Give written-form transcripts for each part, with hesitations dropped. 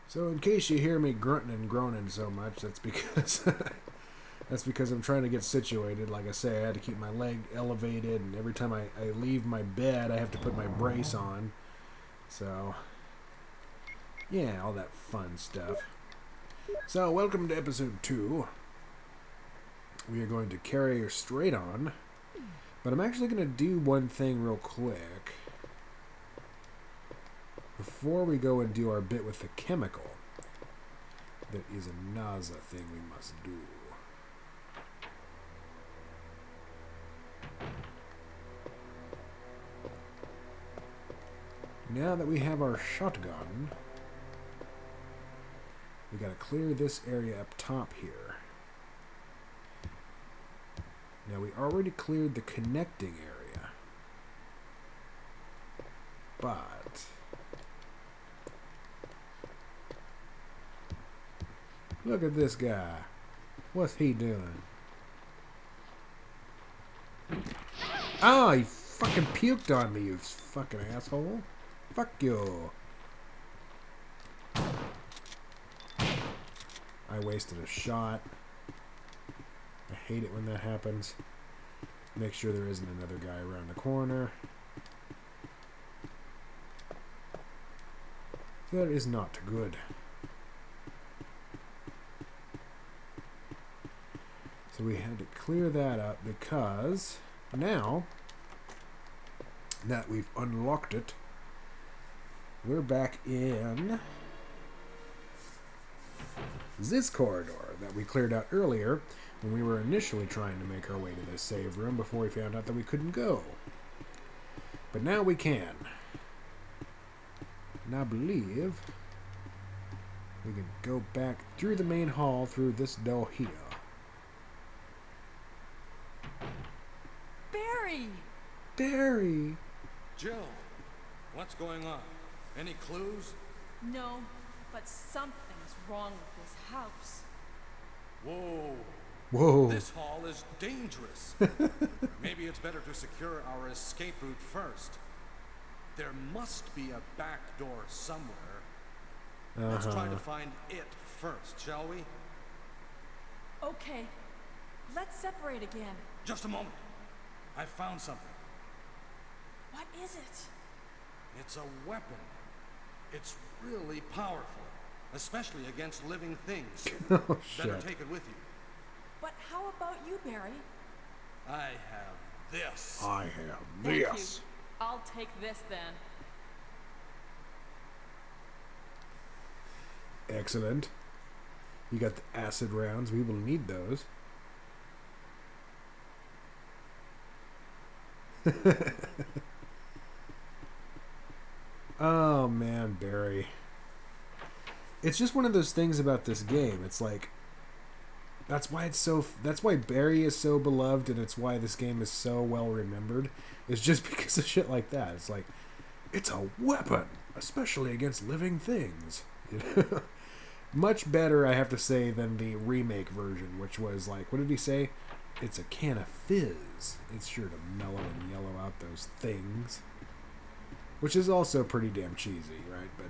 So in case you hear me grunting and groaning so much, that's because that's because I'm trying to get situated. Like I say, I had to keep my leg elevated, and every time I leave my bed, I have to put my brace on. So, yeah, all that fun stuff. So, welcome to episode 2. We are going to carry her straight on, but I'm actually going to do one thing real quick before we go and do our bit with the chemical. There is another thing we must do. Now that we have our shotgun, we gotta clear this area up top here. Now we already cleared the connecting area, but look at this guy. What's he doing? Oh, he fucking puked on me, you fucking asshole. Fuck you. I wasted a shot. I hate it when that happens. Make sure there isn't another guy around the corner. That is not good. So we had to clear that up because now that we've unlocked it, we're back in this corridor that we cleared out earlier when we were initially trying to make our way to this save room before we found out that we couldn't go. But now we can. And I believe we can go back through the main hall through this door here. Barry! Jill, what's going on? Any clues? No, but something's wrong with this house. Whoa. This hall is dangerous. Maybe it's better to secure our escape route first. There must be a back door somewhere. Let's try to find it first, shall we? Okay, let's separate again. Just a moment. I found something. What is it? It's a weapon. It's really powerful, especially against living things. Oh, shit. Better take it with you. But how about you, Barry? I have this. I have Thank this. you. I'll take this then. Excellent. You got the acid rounds. We will need those. Oh man, Barry. It's just one of those things about this game. It's like that's why Barry is so beloved, and it's why this game is so well remembered. It's just because of shit like that. It's like it's a weapon, especially against living things. You know? Much better, I have to say, than the remake version, which was like, what did he say? It's a can of fizz. It's sure to mellow and yellow out those things. Which is also pretty damn cheesy, right? But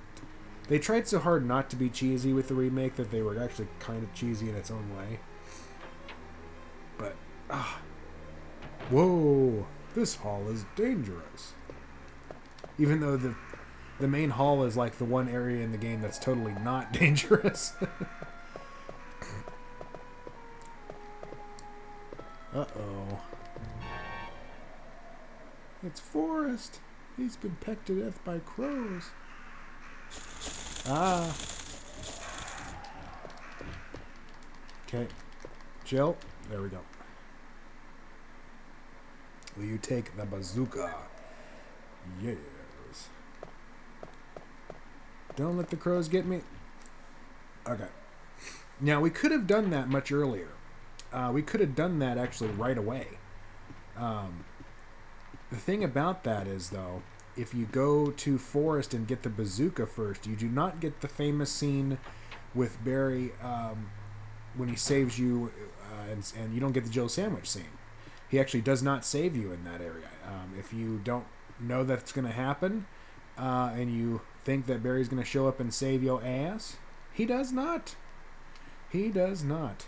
they tried so hard not to be cheesy with the remake that they were actually kind of cheesy in its own way. But, whoa, this hall is dangerous. Even though the main hall is like the one area in the game that's totally not dangerous. Uh-oh. It's Forrest. He's been pecked to death by crows. Ah. Okay. Jill, there we go. Will you take the bazooka? Yes. Don't let the crows get me. Okay. Now, we could have done that much earlier. We could have done that actually right away. The thing about that is, though, if you go to Forest and get the bazooka first, you do not get the famous scene with Barry when he saves you, and you don't get the Jill sandwich scene. He actually does not save you in that area. If you don't know that's going to happen, and you think that Barry's going to show up and save your ass, He does not. He does not.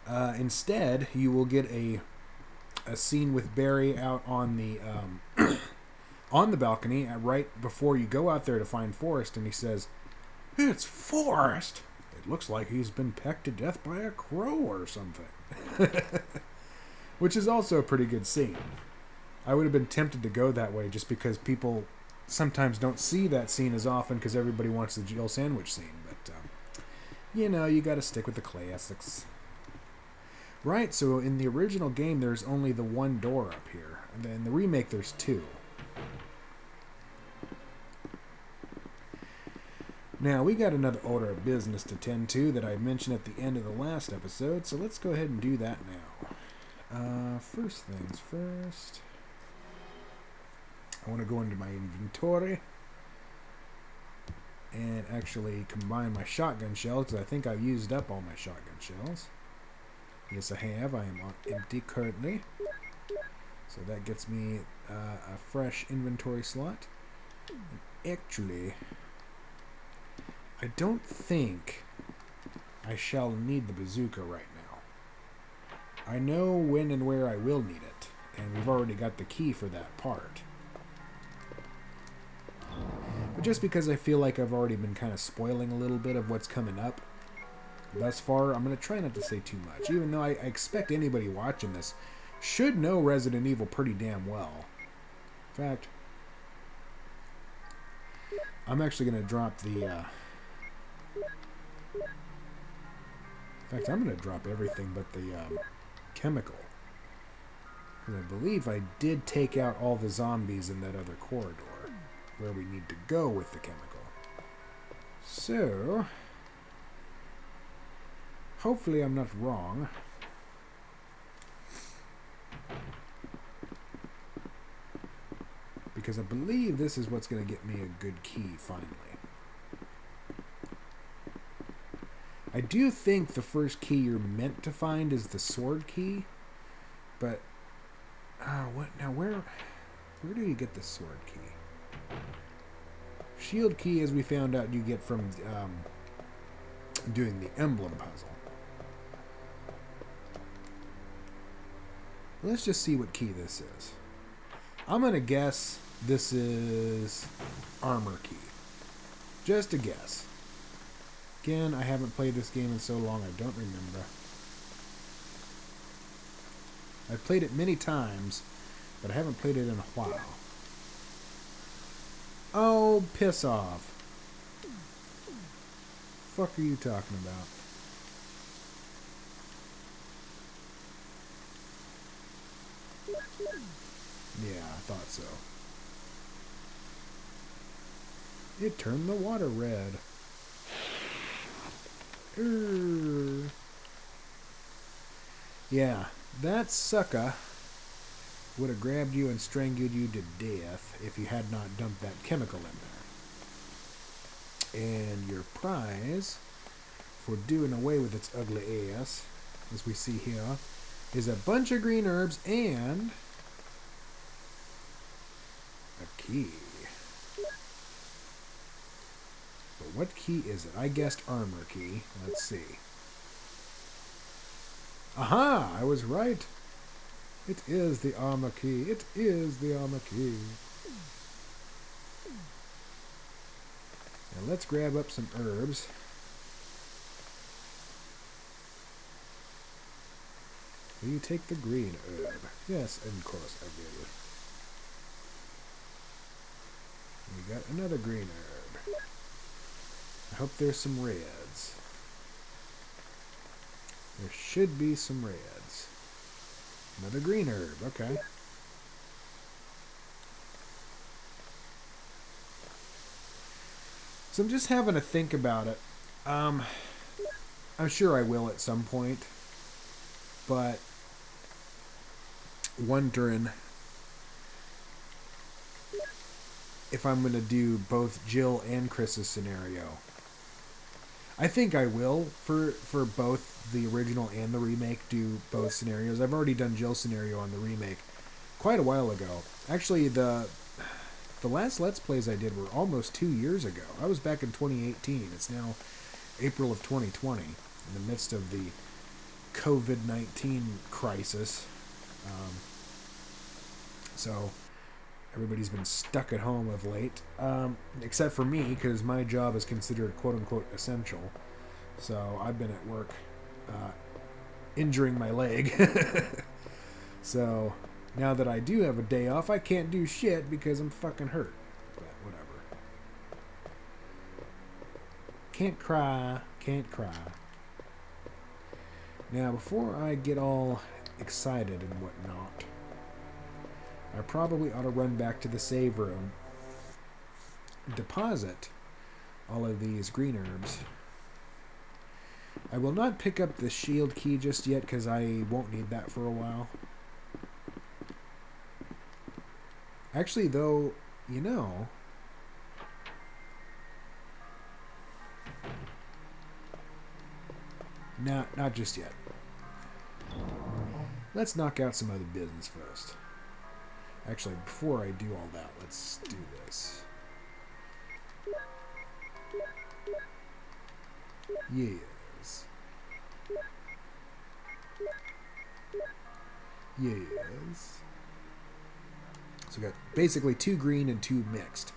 Instead, you will get a scene with Barry out on the on the balcony right before you go out there to find Forrest, and he says, "It's Forrest. It looks like he's been pecked to death by a crow or something." Which is also a pretty good scene. I would have been tempted to go that way just because people sometimes don't see that scene as often because everybody wants the Jill sandwich scene. But, you know, you got to stick with the classics. Right, so in the original game, there's only the one door up here. And then in the remake, there's two. Now, we got another order of business to tend to that I mentioned at the end of the last episode, so let's go ahead and do that now. First things first. I want to go into my inventory and actually combine my shotgun shells, because I think I've used up all my shotgun shells. Yes, I have. I am on empty currently. So that gets me a fresh inventory slot. And actually, I don't think I shall need the bazooka right now. I know when and where I will need it, and we've already got the key for that part. But just because I feel like I've already been kind of spoiling a little bit of what's coming up thus far, I'm going to try not to say too much, even though I expect anybody watching this should know Resident Evil pretty damn well. In fact, I'm actually going to drop the... In fact, I'm going to drop everything but the chemical. Because I believe I did take out all the zombies in that other corridor where we need to go with the chemical. So, hopefully I'm not wrong. Because I believe this is what's going to get me a good key finally. I do think the first key you're meant to find is the sword key, but what now? Where do you get the sword key? Shield key, as we found out, you get from doing the emblem puzzle. Let's just see what key this is. I'm gonna guess this is armor key. Just a guess. Again, I haven't played this game in so long I don't remember. I've played it many times, but I haven't played it in a while. Oh, piss off. Fuck are you talking about? Yeah, I thought so. It turned the water red. Yeah, that sucker would have grabbed you and strangled you to death if you had not dumped that chemical in there. And your prize for doing away with its ugly ass, as we see here, is a bunch of green herbs and a key. But what key is it? I guessed armor key. Let's see. Aha! I was right. It is the armor key. It is the armor key. Now let's grab up some herbs. Will you take the green herb? Yes, of course I will. We got another green herb. I hope there's some reds. There should be some reds. Another green herb, okay. So I'm just having to think about it. I'm sure I will at some point. But wondering if I'm going to do both Jill and Chris's scenario. I think I will for both the original and the remake, do both scenarios. I've already done Jill's scenario on the remake quite a while ago. Actually, The last Let's Plays I did were almost 2 years ago. I was back in 2018. It's now April of 2020, in the midst of the COVID-19 crisis. So everybody's been stuck at home of late, except for me, because my job is considered quote-unquote essential. So I've been at work injuring my leg. So now that I do have a day off, I can't do shit because I'm fucking hurt. But whatever. Can't cry. Can't cry. Now, before I get all excited and whatnot, I probably ought to run back to the save room, deposit all of these green herbs. I will not pick up the shield key just yet because I won't need that for a while. Actually, though, you know, not just yet. Let's knock out some other business first. Actually, before I do all that, let's do this. Yes. Yes. So we got basically 2 green and 2 mixed.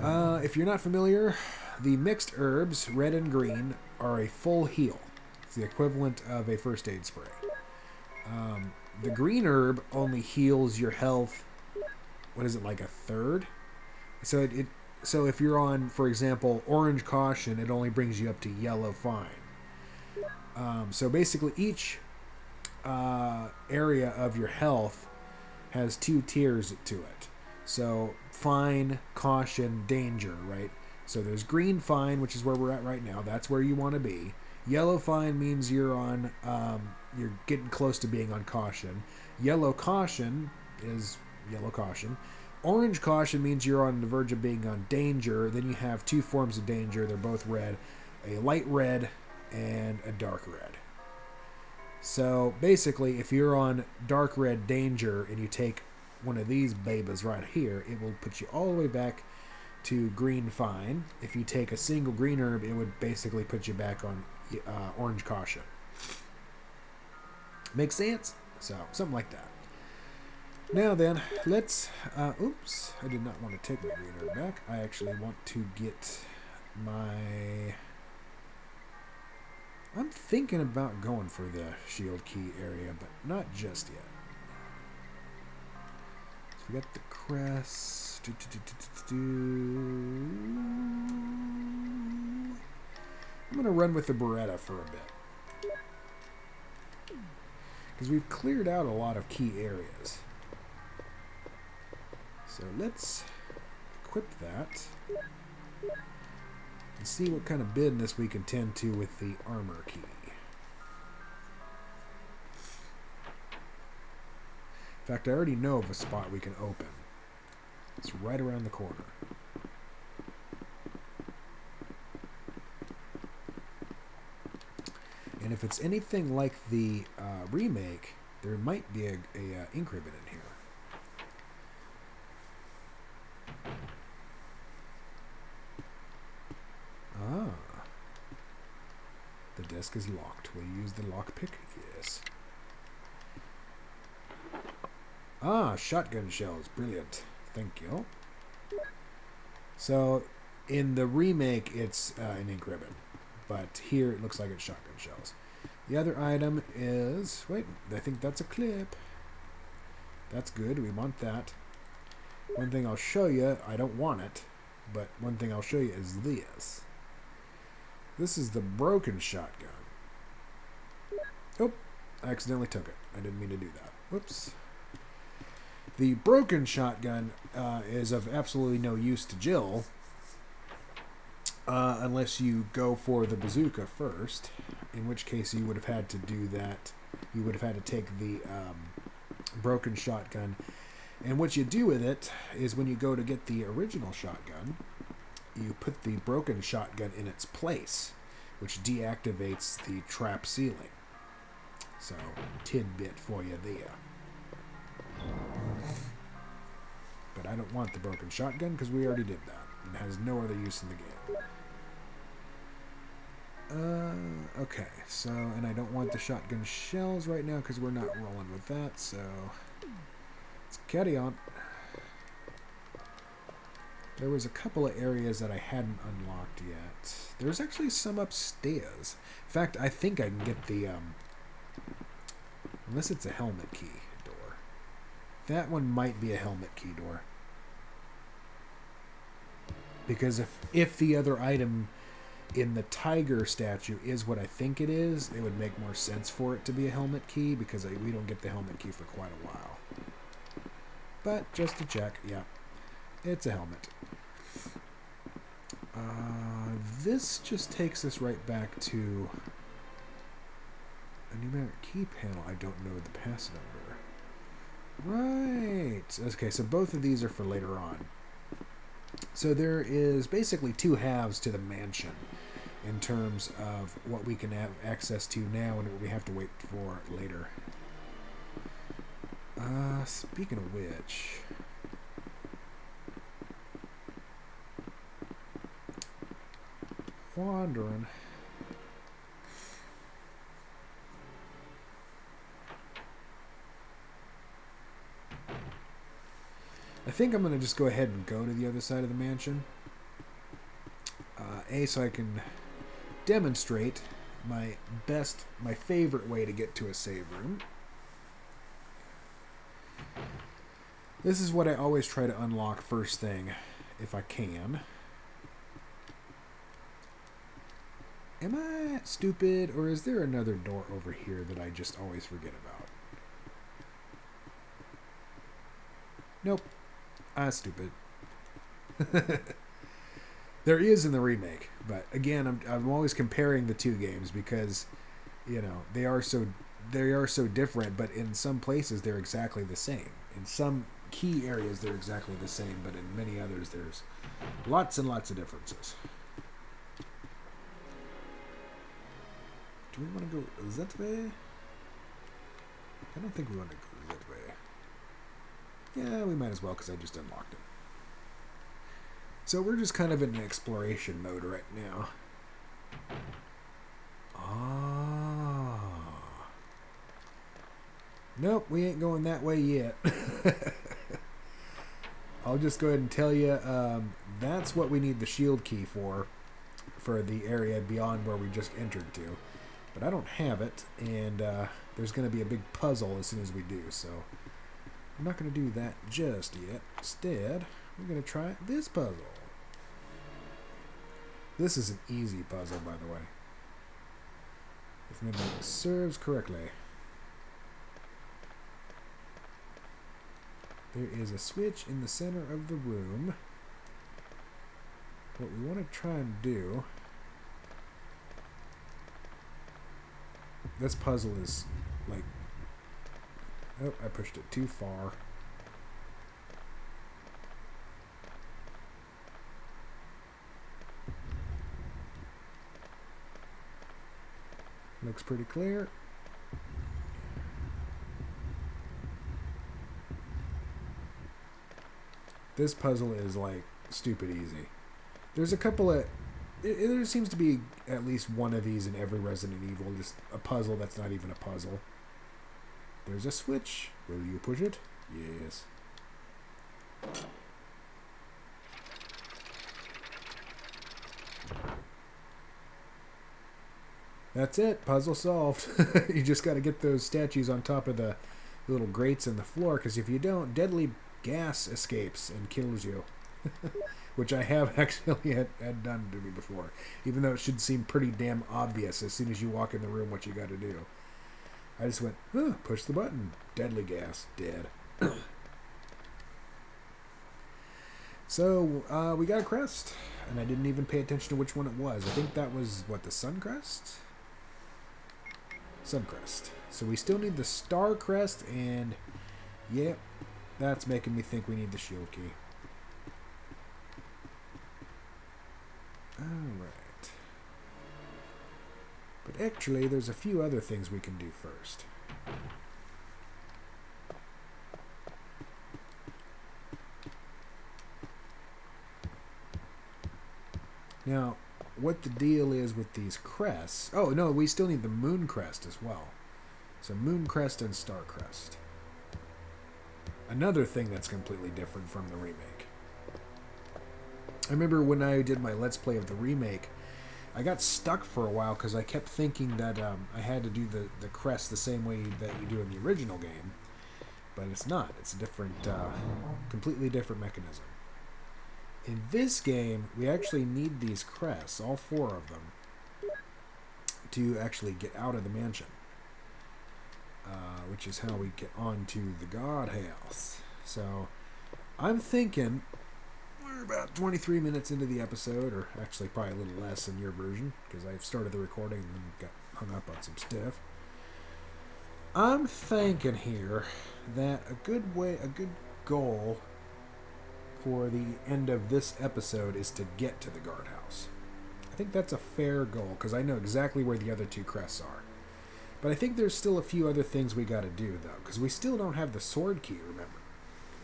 If you're not familiar, the mixed herbs, red and green, are a full heal. It's the equivalent of a first aid spray. The green herb only heals your health, what is it, like a third? So so if you're on, for example, orange caution, it only brings you up to yellow fine. So basically each area of your health has 2 tiers to it. So fine, caution, danger, right? So there's green fine, which is where we're at right now. That's where you want to be. Yellow fine means you're on, you're getting close to being on caution. Yellow caution is yellow caution. Orange caution means you're on the verge of being on danger. Then you have 2 forms of danger. They're both red, a light red and a dark red. So basically, if you're on dark red danger and you take one of these babas right here, it will put you all the way back to green fine. If you take a single green herb, it would basically put you back on orange caution. Make sense? So, something like that. Now then, let's... oops, I did not want to take my green herb back. I actually want to get my... I'm thinking about going for the shield key area, but not just yet. So we got the crest. I'm going to run with the Beretta for a bit, because we've cleared out a lot of key areas. So let's equip that and see what kind of business we can tend to with the armor key. In fact, I already know of a spot we can open. It's right around the corner. And if it's anything like the remake, there might be a ink ribbon in here. Ah. The desk is locked. Will you use the lockpick? Yes. Ah, shotgun shells. Brilliant. Thank you. So, in the remake, it's an ink ribbon. But here, it looks like it's shotgun shells. The other item is... Wait, I think that's a clip. That's good. We want that. One thing I'll show you, I don't want it, but one thing I'll show you is this. This is the broken shotgun. Oh, I accidentally took it. I didn't mean to do that. Whoops. The broken shotgun is of absolutely no use to Jill unless you go for the bazooka first, in which case you would have had to do that. You would have had to take the broken shotgun, and what you do with it is when you go to get the original shotgun, you put the broken shotgun in its place, which deactivates the trap ceiling. So, tidbit for you there. But I don't want the broken shotgun because we already did that. It has no other use in the game. Okay, so, and I don't want the shotgun shells right now because we're not rolling with that, so let's carry on. There was a couple of areas that I hadn't unlocked yet. There's actually some upstairs. In fact, I think I can get the, unless it's a helmet key door. That one might be a helmet key door. Because if the other item in the tiger statue is what I think it is, it would make more sense for it to be a helmet key, because we don't get the helmet key for quite a while. But just to check, yeah, it's a helmet. This just takes us right back to a numeric key panel. I don't know the pass number. Right. Okay, so both of these are for later on. So there is basically two halves to the mansion in terms of what we can have access to now and what we have to wait for later. Speaking of which, wandering. I think I'm going to just go ahead and go to the other side of the mansion. So I can demonstrate my favorite way to get to a save room. This is what I always try to unlock first thing, if I can. Am I stupid, or is there another door over here that I just always forget about? Nope. I'm stupid. There is in the remake, but again, I'm always comparing the two games because, you know, they are so different. But in some places, they're exactly the same. In some key areas, they're exactly the same, but in many others, there's lots and lots of differences. Do we want to go that way? I don't think we want to go that way. Yeah, we might as well because I just unlocked it. So we're just kind of in an exploration mode right now. Ah. Nope, we ain't going that way yet. I'll just go ahead and tell you, that's what we need the shield key for the area beyond where we just entered to. But I don't have it, and there's going to be a big puzzle as soon as we do, so I'm not going to do that just yet. Instead, we're going to try this puzzle. This is an easy puzzle, by the way. If memory serves correctly. There is a switch in the center of the room. What we want to try and do... This puzzle is like... Oh, I pushed it too far. Looks pretty clear. This puzzle is like stupid easy. There's a couple of... There seems to be at least one of these in every Resident Evil. Just a puzzle that's not even a puzzle. There's a switch. Will you push it? Yes. That's it. Puzzle solved. You just got to get those statues on top of the little grates in the floor, because if you don't, deadly gas escapes and kills you. Which I have actually had done to me before. Even though it should seem pretty damn obvious as soon as you walk in the room what you got to do. I just went, push the button. Deadly gas. Dead. So, we got a crest. And I didn't even pay attention to which one it was. I think that was, what, the Sun Crest? Sun Crest. So we still need the Star Crest, and, yeah, that's making me think we need the shield key. Alright. But actually, there's a few other things we can do first. Now, what the deal is with these crests... Oh, no, we still need the moon crest as well. So moon crest and star crest. Another thing that's completely different from the remake. I remember when I did my Let's Play of the remake, I got stuck for a while because I kept thinking that I had to do the crest the same way that you do in the original game. But it's not. It's a different, completely different mechanism. In this game, we actually need these crests, all 4 of them, to actually get out of the mansion. Which is how we get onto the God House. So, I'm thinking we're about 23 minutes into the episode, or actually probably a little less in your version, because I've started the recording and then got hung up on some stuff. I'm thinking here that a good goal for the end of this episode is to get to the guardhouse. I think that's a fair goal, because I know exactly where the other 2 crests are. But I think there's still a few other things we got to do, though, because we still don't have the sword key, remember.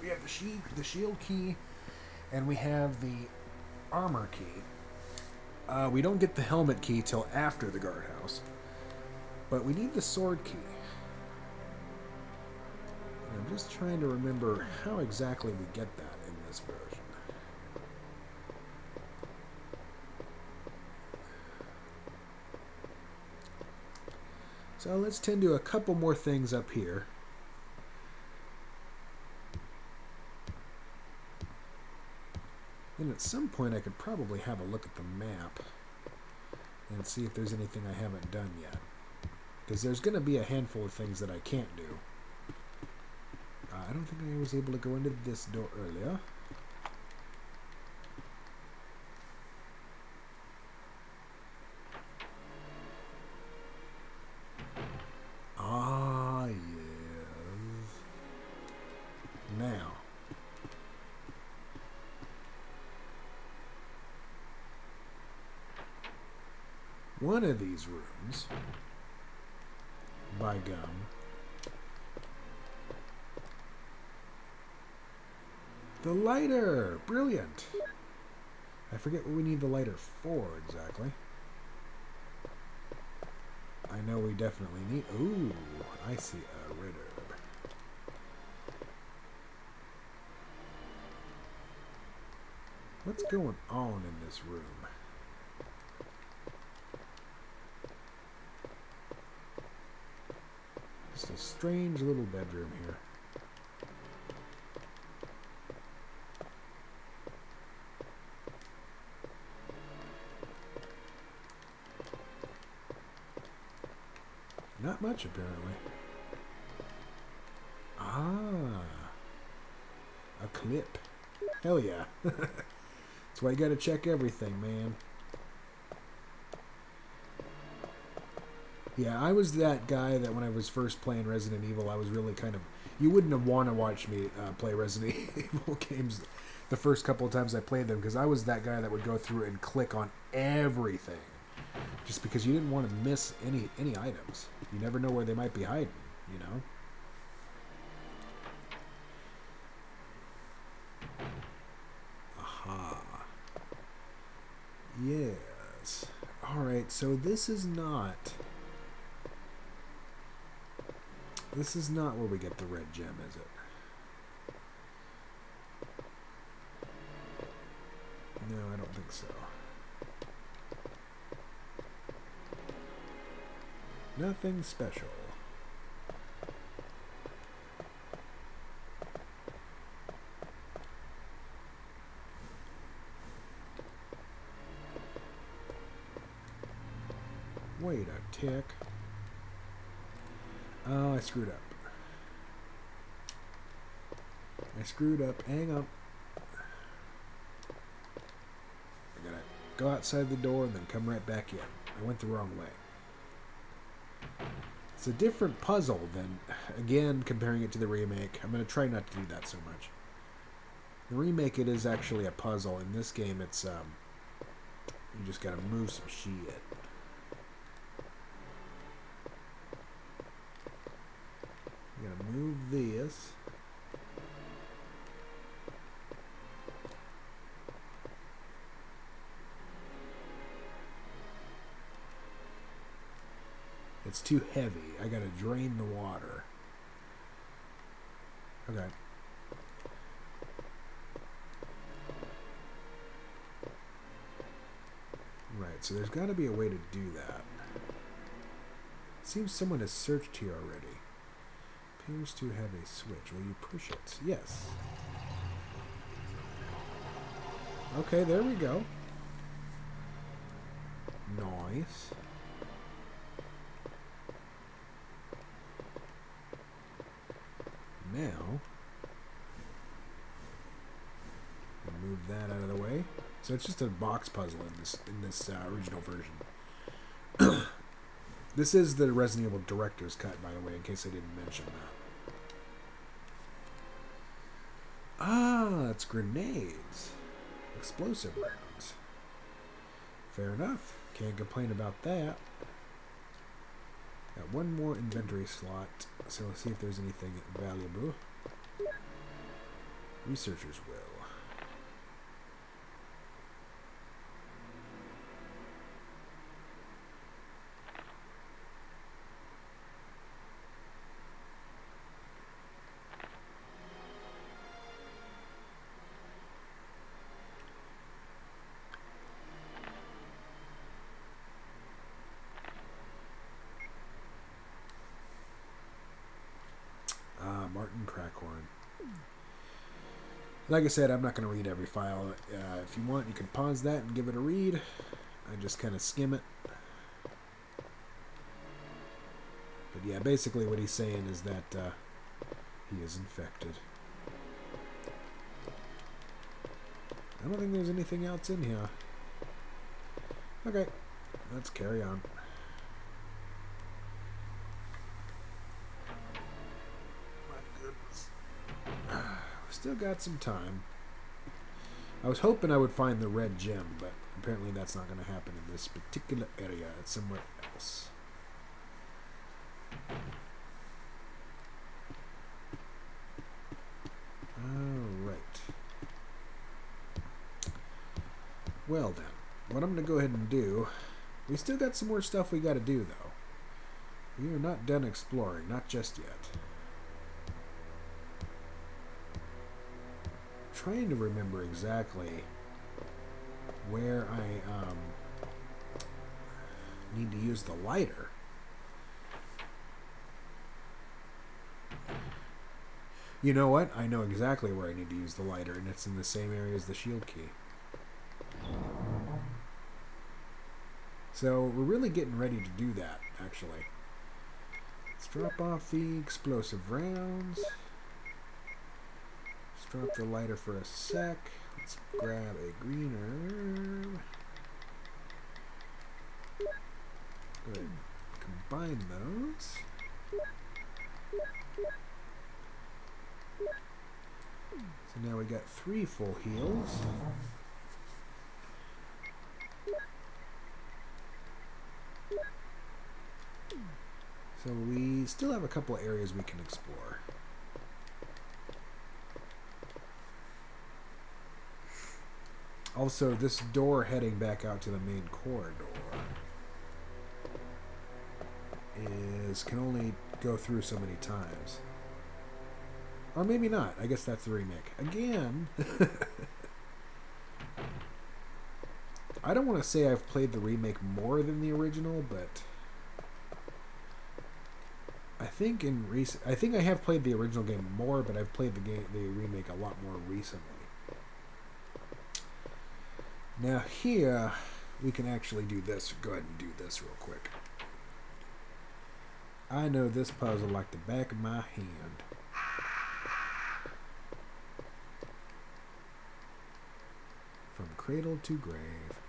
We have the shield key, and we have the armor key. We don't get the helmet key till after the guardhouse. But we need the sword key. And I'm just trying to remember how exactly we get that in this version. So let's tend to a couple more things up here. And at some point I could probably have a look at the map and see if there's anything I haven't done yet. Because there's going to be a handful of things that I can't do. I don't think I was able to go into this door earlier. Ah, yes. Now. One of these rooms, by gum, the lighter! Brilliant! I forget what we need the lighter for exactly. I know we definitely need... Ooh, I see a red herb. What's going on in this room? Just a strange little bedroom here. Not much, apparently. Ah. A clip. Hell yeah. That's why you gotta check everything, man. Yeah, I was that guy that when I was first playing Resident Evil, I was really kind of... You wouldn't have want to watch me play Resident Evil games the first couple of times I played them, because I was that guy that would go through and click on everything. Just because you didn't want to miss any items. You never know where they might be hiding, you know? Aha. Yes. Alright, so this is not... This is not where we get the red gem, is it? No, I don't think so. Nothing special. Wait a tick. Oh, I screwed up. I screwed up. Hang on. I gotta go outside the door and then come right back in. I went the wrong way. It's a different puzzle than, again, comparing it to the remake. I'm going to try not to do that so much. The remake, it is actually a puzzle. In this game, it's, you just got to move some shit. You got to move this. It's too heavy. I gotta drain the water. Okay. Right, so there's got to be a way to do that. It seems someone has searched here already. Appears to have a switch. Will you push it? Yes. Okay, there we go. Nice. Now, we'll move that out of the way. So it's just a box puzzle in this original version. This is the Resident Evil Director's Cut, by the way, in case I didn't mention that. Ah, it's grenades. Explosive rounds. Fair enough. Can't complain about that. Got one more inventory slot, so let's see if there's anything valuable. Researcher's Will. Martin Crackhorn. Like I said, I'm not going to read every file. If you want, you can pause that and give it a read. I just kind of skim it. But yeah, basically what he's saying is that he is infected. I don't think there's anything else in here. Okay, let's carry on. Still got some time. I was hoping I would find the red gem, but apparently that's not going to happen in this particular area. It's somewhere else. Alright. Well then, what I'm going to go ahead and do... We still got some more stuff we got to do, though. We are not done exploring, not just yet. Trying to remember exactly where I need to use the lighter. You know what? I know exactly where I need to use the lighter, and it's in the same area as the shield key. So we're really getting ready to do that, actually. Let's drop off the explosive rounds. Drop the lighter for a sec. Let's grab a green herb. Good. Combine those. So now we got 3 full heals. So we still have a couple of areas we can explore. Also, this door heading back out to the main corridor can only go through so many times. Or maybe not. I guess that's the remake. Again! I don't want to say I've played the remake more than the original, but I think I have played the original game more, but I've played the remake a lot more recently. Now here, we can actually do this. Go ahead and do this real quick. I know this puzzle like the back of my hand. From cradle to grave.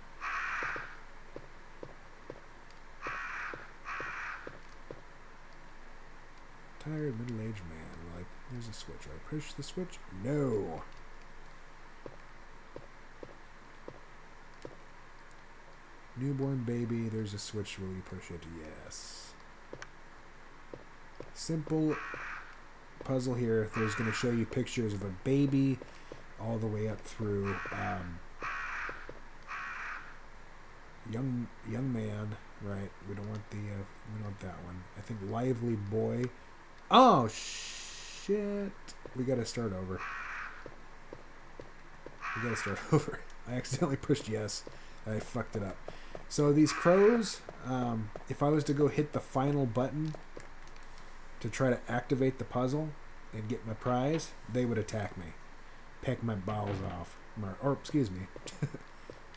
Tired middle-aged man. Like, there's a switch. Do I push the switch? No. Newborn baby, there's a switch. Will you push it? Yes. Simple puzzle here. There's going to show you pictures of a baby all the way up through young man Right. We don't want the. We don't want that one. I think lively boy. Oh shit! We gotta start over. We gotta start over. I accidentally pushed yes. I fucked it up. So these crows, if I was to go hit the final button to try to activate the puzzle and get my prize, they would attack me. Peck my balls off. Or excuse me.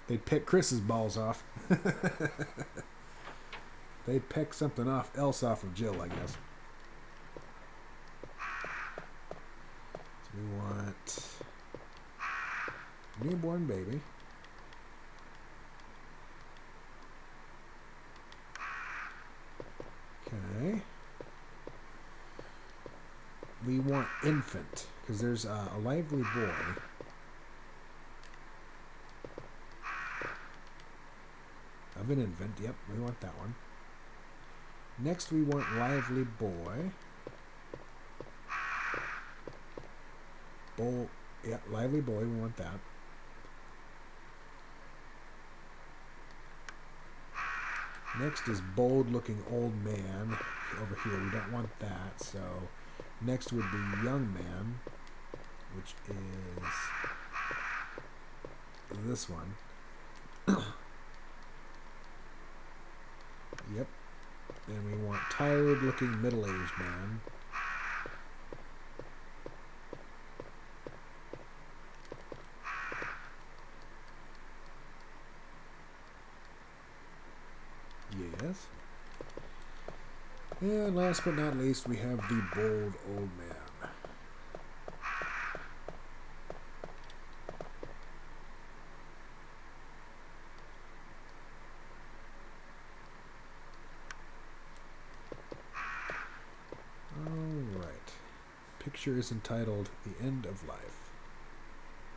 They'd peck Chris's balls off. They'd peck something else off of Jill, I guess. So we want newborn baby. Okay. We want infant, because there's a lively boy. Of an infant, yep, we want that one. Next we want lively boy. Yeah, lively boy, we want that. Next is bold looking old man. Over here, we don't want that, so next would be young man, which is this one. Yep. And we want tired looking middle-aged man. Yes. And last but not least, we have the bold old man. Alright. Picture is entitled The End of Life.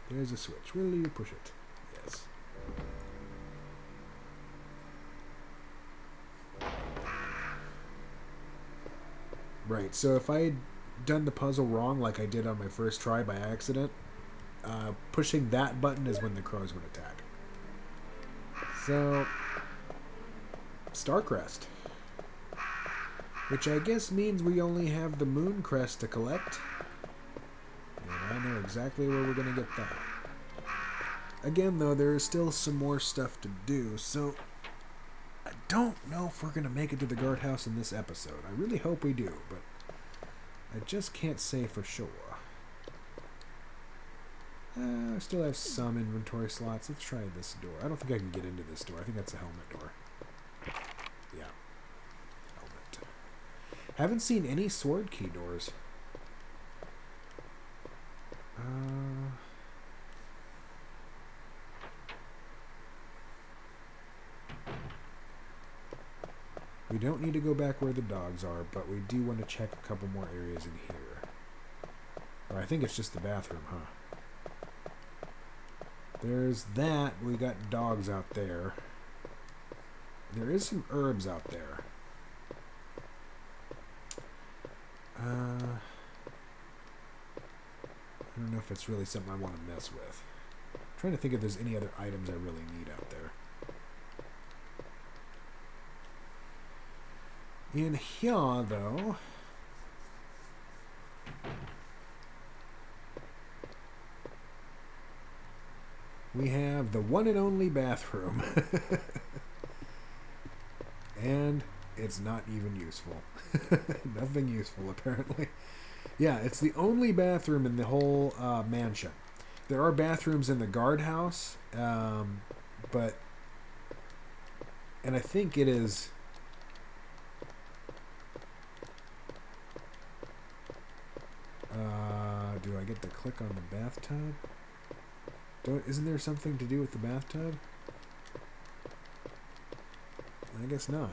There's a switch. Will you push it? Yes. Right, so if I had done the puzzle wrong like I did on my first try by accident, pushing that button is when the crows would attack. So, Starcrest. Which I guess means we only have the moon crest to collect. And I know exactly where we're going to get that. Again, though, there is still some more stuff to do, so I don't know if we're going to make it to the guardhouse in this episode. I really hope we do, but I just can't say for sure. I still have some inventory slots. Let's try this door. I don't think I can get into this door. I think that's a helmet door. Yeah. Helmet. Haven't seen any sword key doors. We don't need to go back where the dogs are, but we do want to check a couple more areas in here. Or I think it's just the bathroom, huh? There's that. We got dogs out there. There is some herbs out there. I don't know if it's really something I want to mess with. I'm trying to think if there's any other items I really need out there. In here, though, we have the one and only bathroom. And it's not even useful. Nothing useful, apparently. Yeah, it's the only bathroom in the whole mansion. There are bathrooms in the guardhouse, but... And I think it is... do I get to click on the bathtub? Isn't there something to do with the bathtub? I guess not.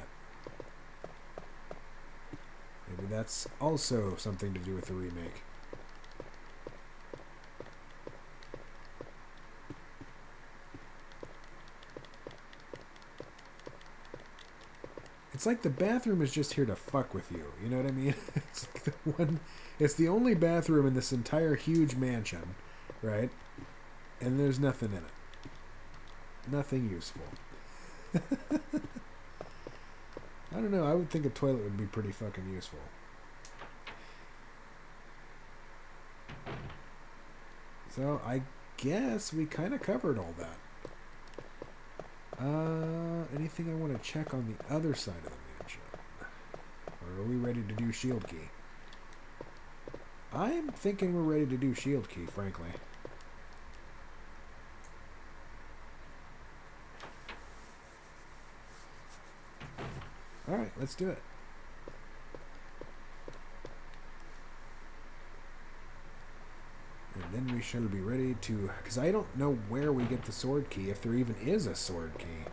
Maybe that's also something to do with the remake. It's like the bathroom is just here to fuck with you. You know what I mean? It's like the one. It's the only bathroom in this entire huge mansion, right? And there's nothing in it. Nothing useful. I don't know. I would think a toilet would be pretty fucking useful. So I guess we kind of covered all that. Anything I want to check on the other side of the mansion? Or are we ready to do shield key? I'm thinking we're ready to do shield key, frankly. Alright, let's do it. And then we shall be ready to... Because I don't know where we get the sword key, if there even is a sword key.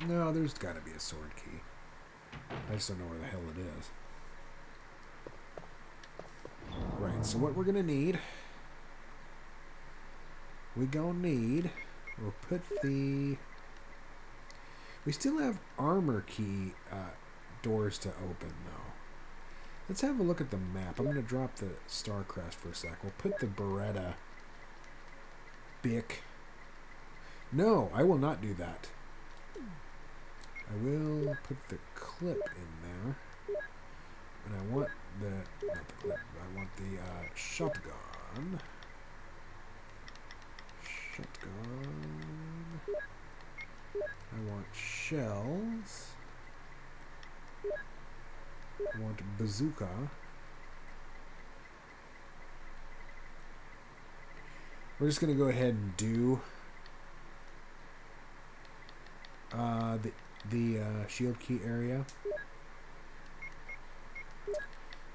No, there's got to be a sword key. I just don't know where the hell it is. Right, so what we're going to need... we'll put the... We still have armor key doors to open, though. Let's have a look at the map. I'm going to drop the Starcrest for a sec. We'll put the Beretta... Bic. No, I will not do that. I will put the clip in there. And I want the... Not the clip. I want the shotgun. Shotgun. I want shells. I want bazooka. We're just going to go ahead and do the shield key area.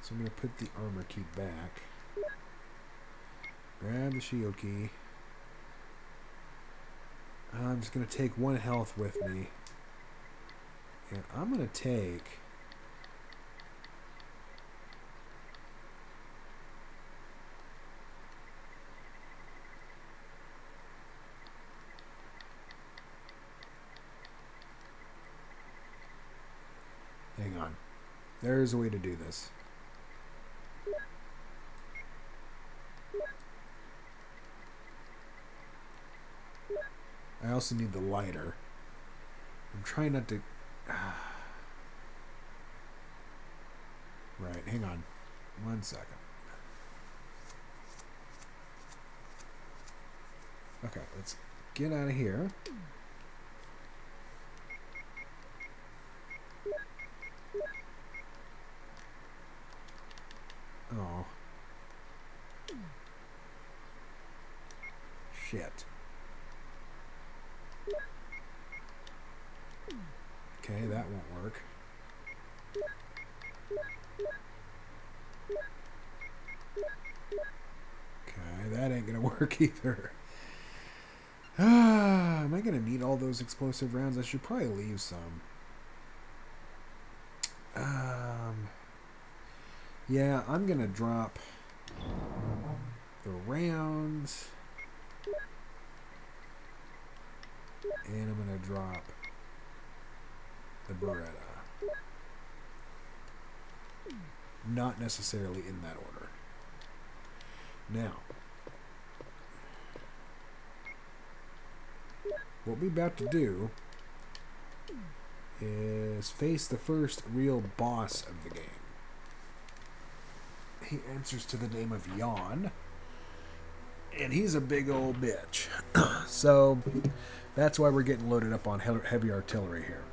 So I'm going to put the armor key back. Grab the shield key. I'm just going to take 1 health with me. And I'm going to take... Hang on. There's a way to do this. I also need the lighter. I'm trying not to... Right, hang on. 1 second. Okay, let's get out of here. Oh. Shit. Okay, that won't work. Okay, that ain't gonna work either. Am I gonna need all those explosive rounds? I should probably leave some. Yeah, I'm gonna drop the rounds. And I'm gonna drop the Beretta. Not necessarily in that order. Now, what we're about to do is face the first real boss of the game. He answers to the name of Yawn, and he's a big old bitch. So that's why we're getting loaded up on heavy artillery here.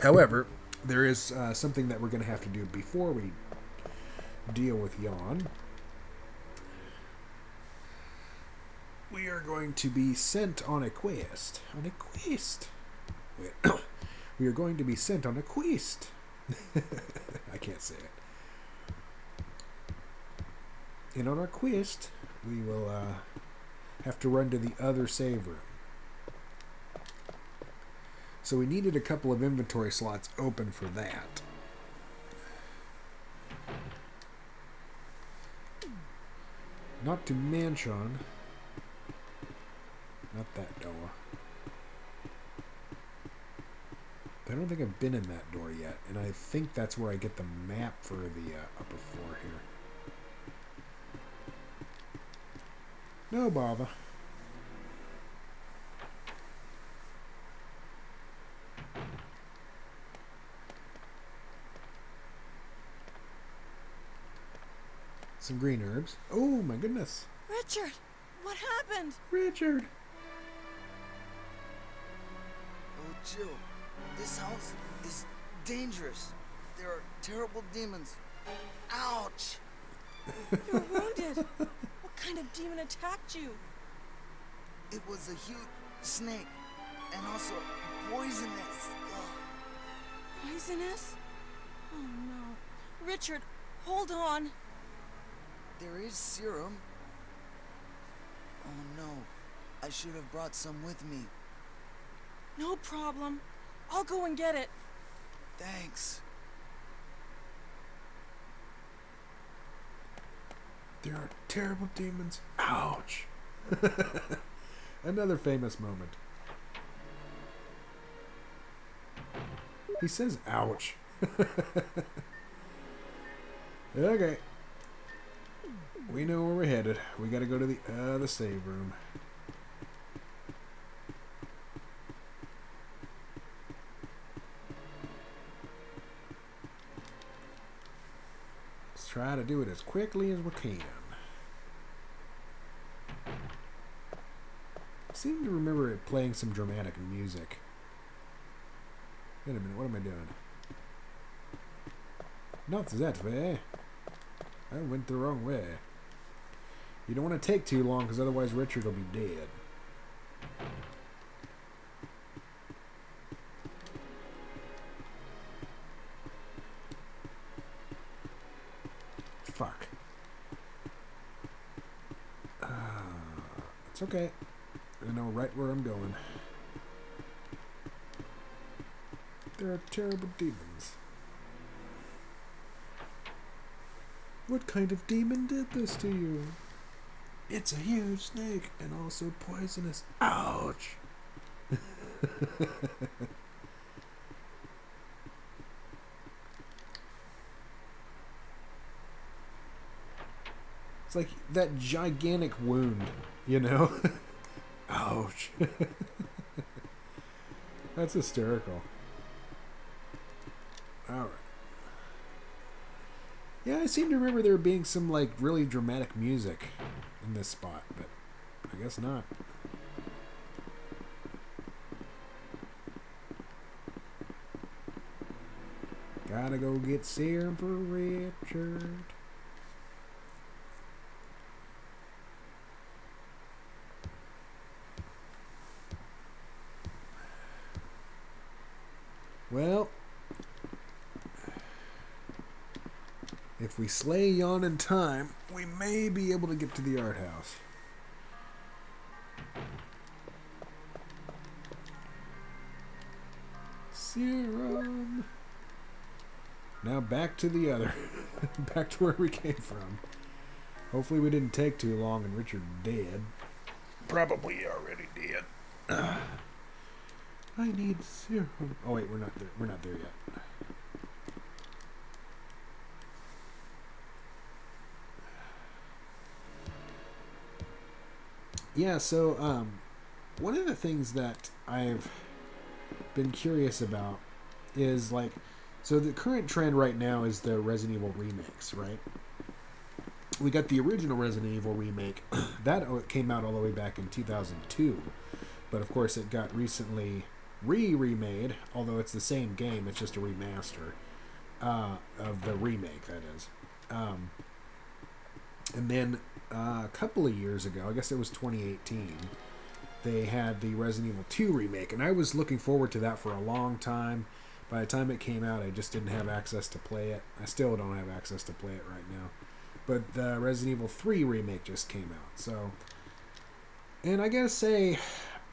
However, there is something that we're going to have to do before we deal with Yawn. We are going to be sent on a quest. On a quest. We are going to be sent on a quest. I can't say it. And on our quest, we will have to run to the other save room. So we needed a couple of inventory slots open for that. Not to mention... Not that door. I don't think I've been in that door yet, and I think that's where I get the map for the upper floor here. No bother. Some green herbs. Oh my goodness. Richard, what happened? Richard. Oh, Jill, this house is dangerous. There are terrible demons. Ouch! You're wounded. What kind of demon attacked you? It was a huge snake, and also poisonous. Ugh. Poisonous? Oh no. Richard, hold on. There is serum. Oh no, I should have brought some with me. No problem. I'll go and get it. Thanks. There are terrible demons. Ouch. Another famous moment. He says ouch. Okay. We know where we're headed. We gotta go to the save room. Let's try to do it as quickly as we can. I seem to remember it playing some dramatic music. Wait a minute, what am I doing? Not that way. I went the wrong way. You don't want to take too long, because otherwise Richard will be dead. Fuck. It's okay. I know right where I'm going. There are terrible demons. What kind of demon did this to you? It's a huge snake and also poisonous. Ouch! It's like that gigantic wound, you know? Ouch. That's hysterical. Alright. Yeah, I seem to remember there being some, like, really dramatic music in this spot, but I guess not. Gotta go get serum for Richard. Well, if we slay Yawn in time, we may be able to get to the art house. Serum. Now back to the other. Back to where we came from. Hopefully we didn't take too long and Richard dead. Probably already dead. I need serum. Oh wait, we're not there. We're not there yet. Yeah, so one of the things that I've been curious about is, like, so the current trend right now is the Resident Evil remakes, right? We got the original Resident Evil remake. That came out all the way back in 2002. But of course it got recently remade, although it's the same game, it's just a remaster of the remake, that is. And then a couple of years ago, I guess it was 2018, they had the Resident Evil 2 remake, and I was looking forward to that for a long time. By the time it came out, I just didn't have access to play it. I still don't have access to play it right now. But the Resident Evil 3 remake just came out, so... And I gotta say,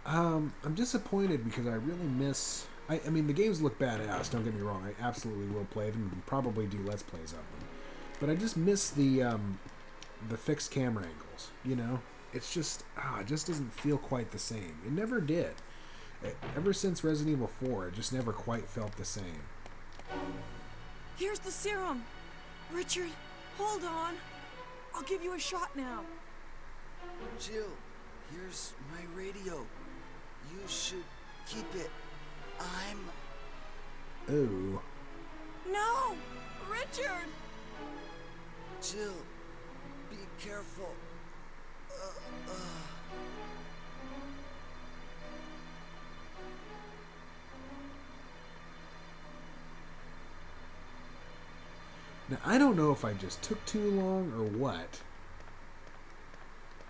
I'm disappointed because I really miss... I mean, the games look badass, don't get me wrong. I absolutely will play them and probably do Let's Plays of them. But I just miss the fixed camera angles, you know? It's just, it just doesn't feel quite the same. It never did. Ever since Resident Evil 4, it just never quite felt the same. Here's the serum. Richard, hold on. I'll give you a shot now. Jill, here's my radio. You should keep it. Ooh. No! Richard! Jill, be careful. Now, I don't know if I just took too long or what,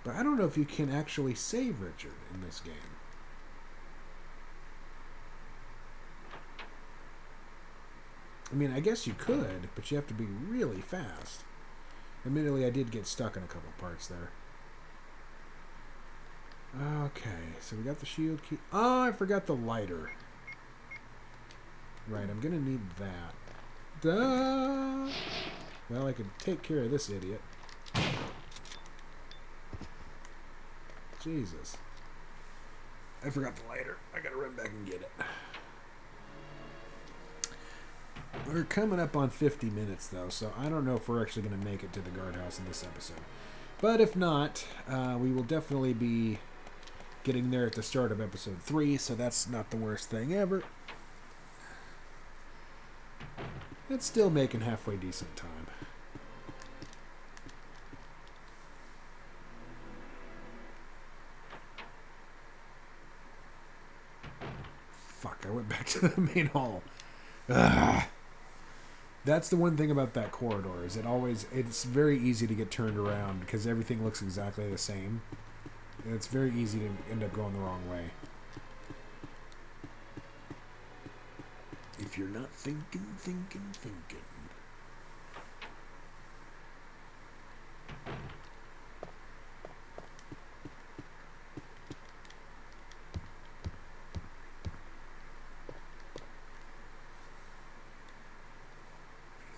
but I don't know if you can actually save Richard in this game. I mean, I guess you could, but you have to be really fast. Admittedly, I did get stuck in a couple parts there. Okay, so we got the shield key. Oh, I forgot the lighter. Right, I'm going to need that. Duh! Well, I could take care of this idiot. Jesus. I forgot the lighter. I gotta run back and get it. We're coming up on 50 minutes, though, so I don't know if we're actually going to make it to the guardhouse in this episode. But if not, we will definitely be getting there at the start of episode 3, so that's not the worst thing ever. It's still making halfway decent time. Fuck, I went back to the main hall. Ugh. That's the one thing about that corridor, is it's very easy to get turned around because everything looks exactly the same. And it's very easy to end up going the wrong way. If you're not thinking.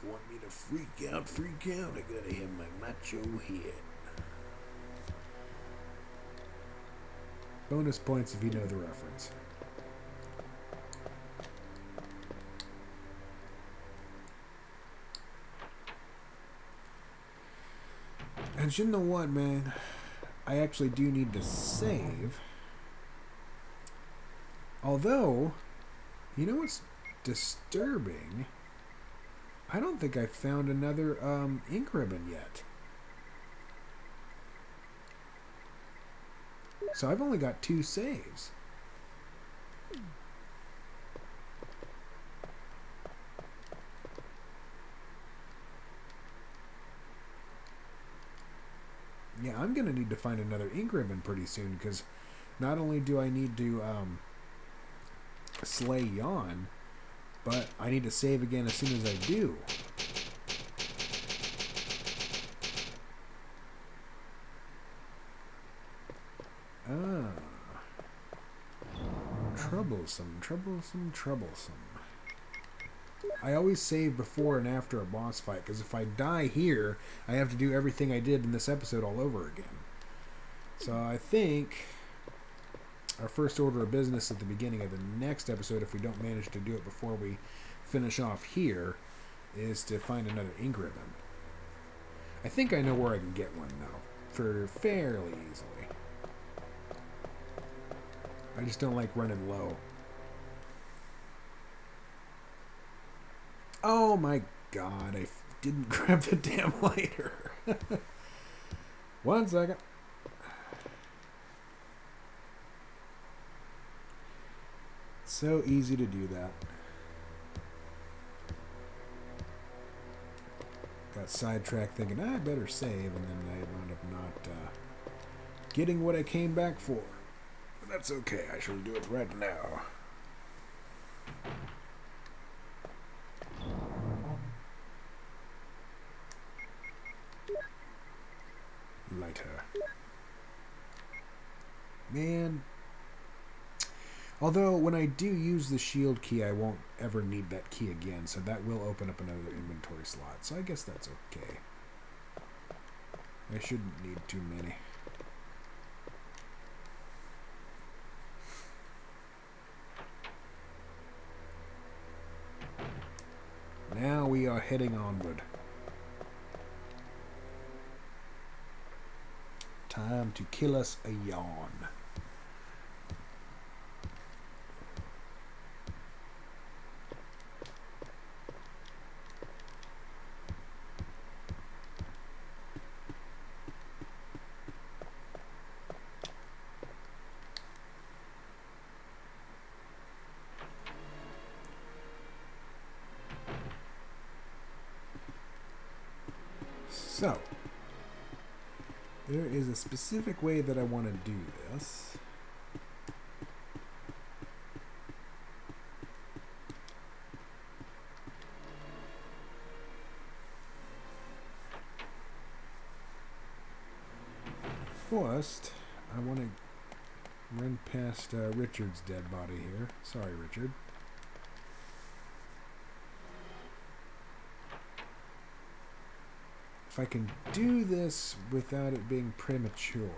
You want me to freak out, I gotta have my macho head. Bonus points if you know the reference. And you know what, man? I actually do need to save. Although, you know what's disturbing? I don't think I found another ink ribbon yet. So I've only got 2 saves. Yeah, I'm going to need to find another ink ribbon pretty soon, because not only do I need to slay Yawn, but I need to save again as soon as I do. Ah. Troublesome. I always save before and after a boss fight, because if I die here, I have to do everything I did in this episode all over again. So I think our first order of business at the beginning of the next episode, if we don't manage to do it before we finish off here, is to find another ink ribbon. I think I know where I can get one, though, for fairly easily. I just don't like running low. Oh my god, I didn't grab the damn lighter. 1 second. So easy to do that. Got sidetracked thinking, I better save, and then I wound up not getting what I came back for. But that's okay, I shall do it right now. Lighter. Man. Although, when I do use the shield key, I won't ever need that key again, so that will open up another inventory slot. So I guess that's okay. I shouldn't need too many. we are heading onward. Time to kill us a yawn. So, there is a specific way that I want to do this. First, I want to run past Richard's dead body here. Sorry, Richard. If I can do this without it being premature.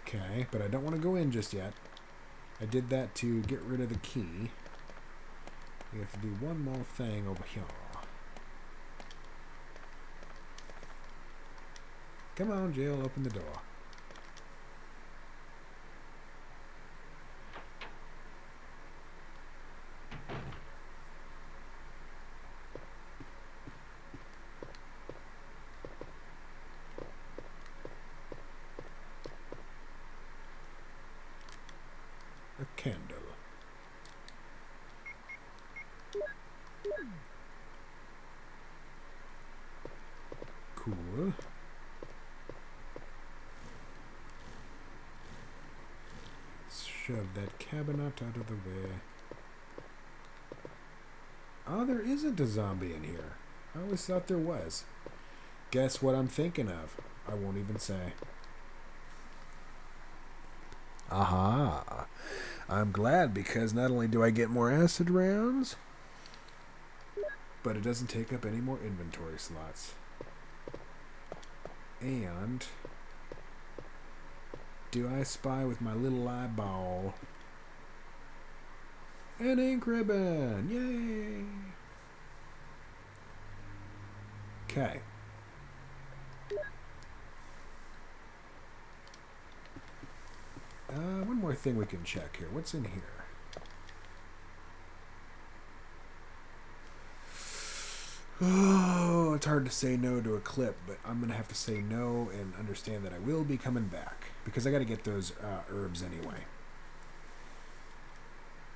Okay, but I don't want to go in just yet. I did that to get rid of the key. We have to do one more thing over here. Come on, Jill, open the door. A candle. Cool. Shove that cabinet out of the way. Oh, there isn't a zombie in here. I always thought there was. Guess what I'm thinking of? I won't even say. Aha! I'm glad because not only do I get more acid rounds, but it doesn't take up any more inventory slots. And do I spy with my little eyeball an ink ribbon? Yay! Okay. One more thing we can check here. What's in here? Oh, it's hard to say no to a clip, but I'm going to have to say no and understand that I will be coming back because I got to get those herbs anyway.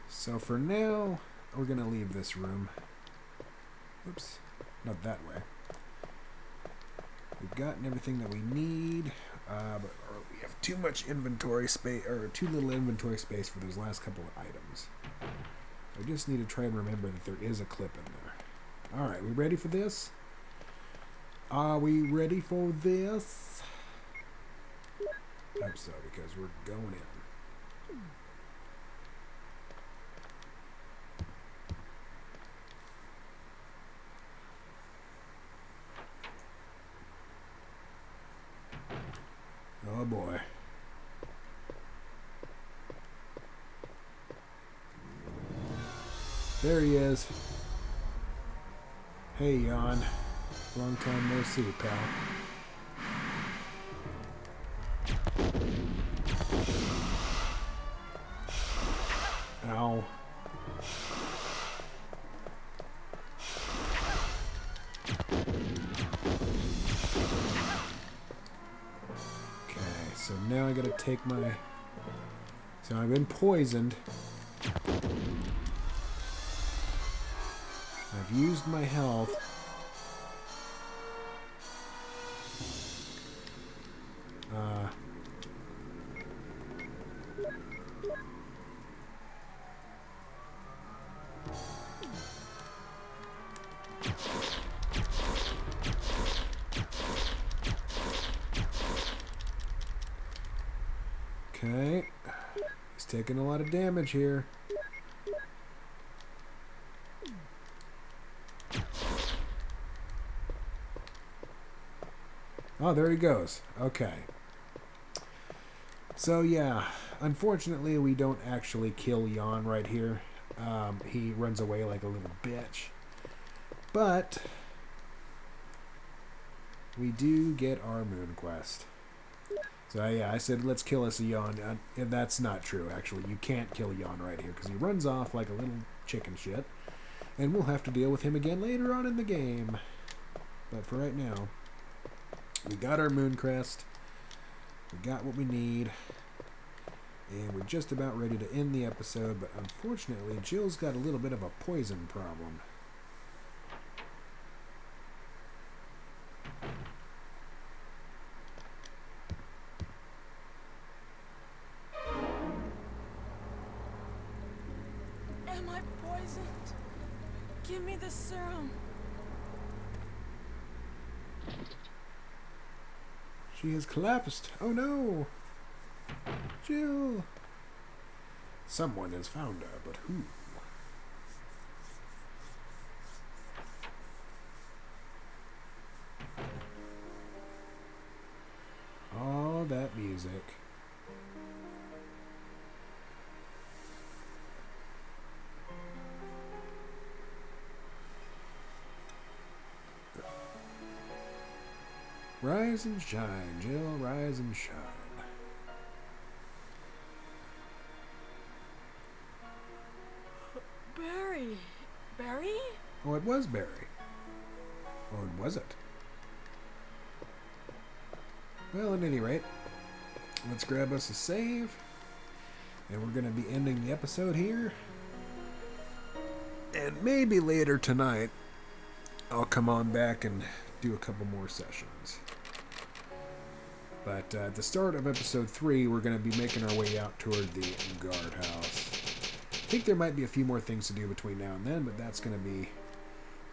So for now, we're going to leave this room. Oops, not that way. We've gotten everything that we need, but we have too much inventory space, or too little inventory space for those last couple of items. I just need to try and remember that there is a clip in there. Alright, we ready for this? Are we ready for this? I hope so, because we're going in. Oh boy. There he is. Hey, Yawn. Long time no see, pal. Ow. Okay, so now I gotta take my... So I've been poisoned. I've used my health. Okay. He's taking a lot of damage here. Oh, there he goes. Okay. So, yeah. Unfortunately, we don't actually kill Yawn right here. He runs away like a little bitch. But we do get our moon quest. So, yeah, I said, let's kill us a Yawn. And that's not true, actually. You can't kill Yawn right here, because he runs off like a little chicken shit. And we'll have to deal with him again later on in the game. But for right now, we got our moon crest. We got what we need. And we're just about ready to end the episode, but unfortunately, Jill's got a little bit of a poison problem. Am I poisoned? Give me the serum. She has collapsed. Oh no! Jill! Someone has found her, but who? All that music. Rise and shine, Jill, rise and shine. Barry. Barry? Oh, it was Barry. Or was it? Well, at any rate, let's grab us a save. And we're going to be ending the episode here. And maybe later tonight, I'll come on back and do a couple more sessions. But at the start of episode 3, we're going to be making our way out toward the guardhouse. I think there might be a few more things to do between now and then, but that's going to be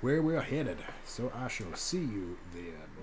where we're headed. So I shall see you then.